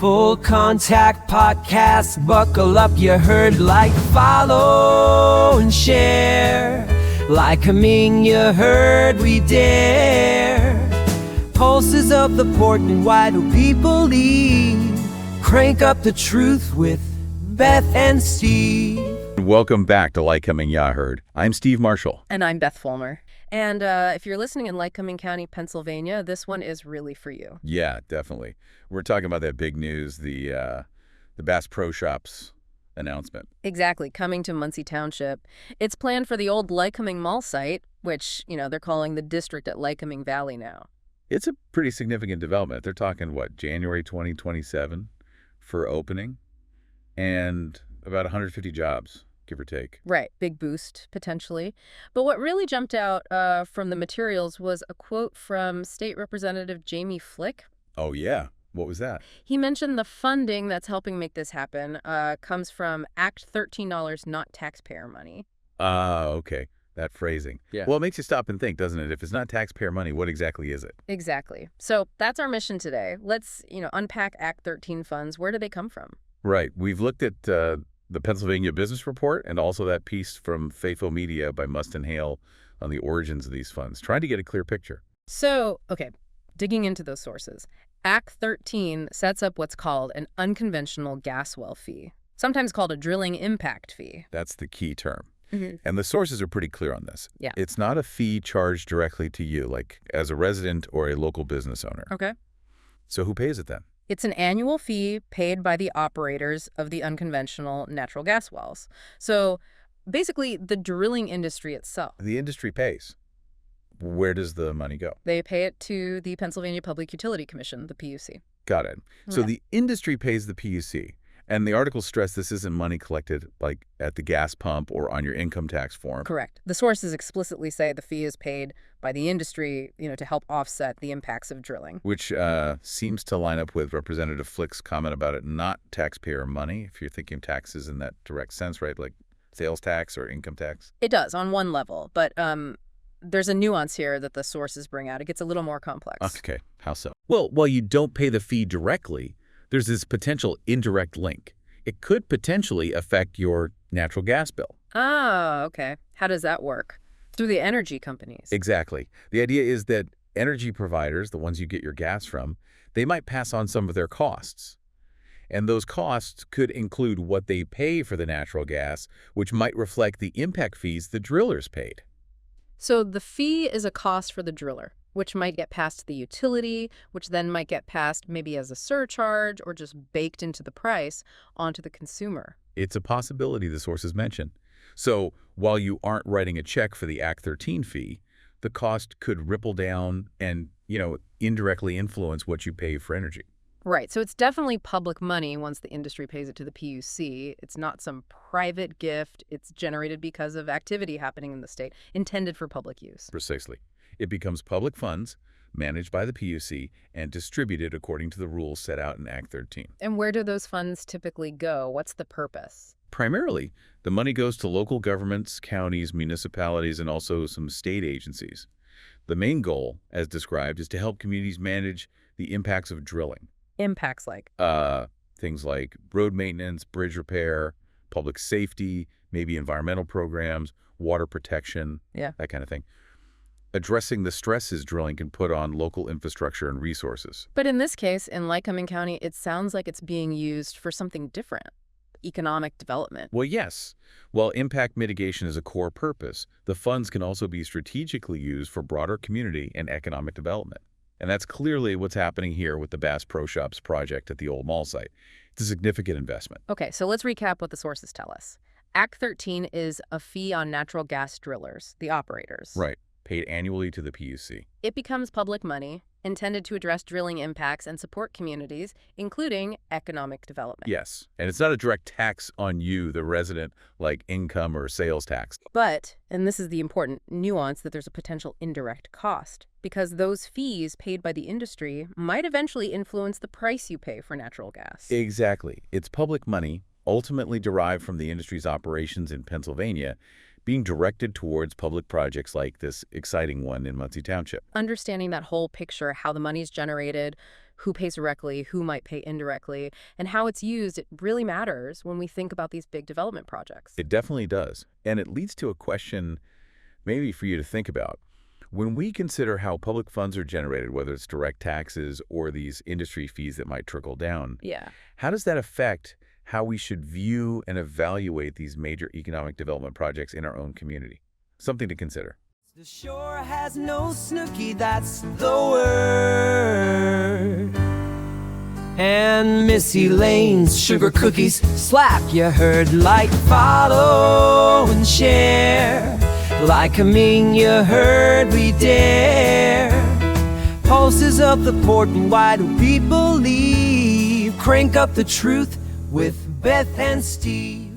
Full Contact Podcast, buckle up, you heard, like, follow, and share. Lycoming, you heard, we dare. Pulses of the port and why do people leave? Crank up the truth with Beth and Steve. Welcome back to Lycoming Ya Heard. I'm Steve Marshall. And I'm Beth Fulmer. And if you're listening in Lycoming County, Pennsylvania, this one is really for you. Yeah, definitely. We're talking about that big news, the Bass Pro Shops announcement. Exactly, coming to MUNCY Township. It's planned for the old Lycoming Mall site, which, they're calling the district at Lycoming Valley now. It's a pretty significant development. They're talking, January 2027 for opening, and about 150 jobs, give or take. Right, big boost, potentially. But what really jumped out from the materials was a quote from State Representative Jamie Flick. Oh, yeah. What was that? He mentioned the funding that's helping make this happen comes from Act 13 dollars, not taxpayer money. Okay. That phrasing. Yeah. Well, it makes you stop and think, doesn't it? If it's not taxpayer money, what exactly is it? Exactly. So that's our mission today. Let's, unpack Act 13 funds. Where do they come from? Right. We've looked at the Pennsylvania Business Report and also that piece from Faithful Media by Must and Hale on the origins of these funds, trying to get a clear picture. So, okay, digging into those sources. Act 13 sets up what's called an Unconventional Gas Well Fee, sometimes called a drilling impact fee. That's the key term. Mm-hmm. And the sources are pretty clear on this. Yeah. It's not a fee charged directly to you, like as a resident or a local business owner. Okay. So who pays it then? It's an annual fee paid by the operators of the unconventional natural gas wells. So basically, the drilling industry itself. The industry pays. Where does the money go? They pay it to the Pennsylvania Public Utility Commission, the PUC. Got it. So Yeah. the industry pays the PUC. And the article stressed this isn't money collected like at the gas pump or on your income tax form. Correct. The sources explicitly say the fee is paid by the industry, to help offset the impacts of drilling. Which seems to line up with Representative Flick's comment about it not taxpayer money, if you're thinking of taxes in that direct sense, right? Like sales tax or income tax. It does on one level, but there's a nuance here that the sources bring out. It gets a little more complex. Okay, how so? Well, while you don't pay the fee directly, there's this potential indirect link. It could potentially affect your natural gas bill. Ah, okay. How does that work? Through the energy companies. Exactly. The idea is that energy providers, the ones you get your gas from, they might pass on some of their costs. And those costs could include what they pay for the natural gas, which might reflect the impact fees the drillers paid. So the fee is a cost for the driller, which might get passed to the utility, which then might get passed maybe as a surcharge or just baked into the price onto the consumer. It's a possibility, the sources mention. So while you aren't writing a check for the Act 13 fee, the cost could ripple down and, indirectly influence what you pay for energy. Right. So it's definitely public money once the industry pays it to the PUC. It's not some private gift. It's generated because of activity happening in the state, intended for public use. Precisely. It becomes public funds managed by the PUC and distributed according to the rules set out in Act 13. And where do those funds typically go? What's the purpose? Primarily, the money goes to local governments, counties, municipalities, and also some state agencies. The main goal, as described, is to help communities manage the impacts of drilling. Impacts like? Things like road maintenance, bridge repair, public safety, maybe environmental programs, water protection, that kind of thing. Addressing the stresses drilling can put on local infrastructure and resources. But in this case, in Lycoming County, it sounds like it's being used for something different. Economic development. Well, yes. While impact mitigation is a core purpose, the funds can also be strategically used for broader community and economic development. And that's clearly what's happening here with the Bass Pro Shops project at the old mall site. It's a significant investment. Okay, so let's recap what the sources tell us. Act 13 is a fee on natural gas drillers, the operators. Right. Paid annually to the PUC. It becomes public money, intended to address drilling impacts and support communities, including economic development. Yes. And it's not a direct tax on you, the resident, like income or sales tax. But, and this is the important nuance, that there's a potential indirect cost, because those fees paid by the industry might eventually influence the price you pay for natural gas. Exactly. It's public money, ultimately derived from the industry's operations in Pennsylvania, being directed towards public projects like this exciting one in MUNCY Township. Understanding that whole picture, how the money's generated, who pays directly, who might pay indirectly, and how it's used, it really matters when we think about these big development projects. It definitely does. And it leads to a question maybe for you to think about. When we consider how public funds are generated, whether it's direct taxes or these industry fees that might trickle down, Yeah. how does that affect how we should view and evaluate these major economic development projects in our own community? Something to consider. The shore has no snooky, that's the word. And Missy Lane's sugar cookies slap, you heard. Like, follow, and share. Lycoming, you heard, we dare. Pulses of the port, and why do we believe? Crank up the truth with Beth and Steve.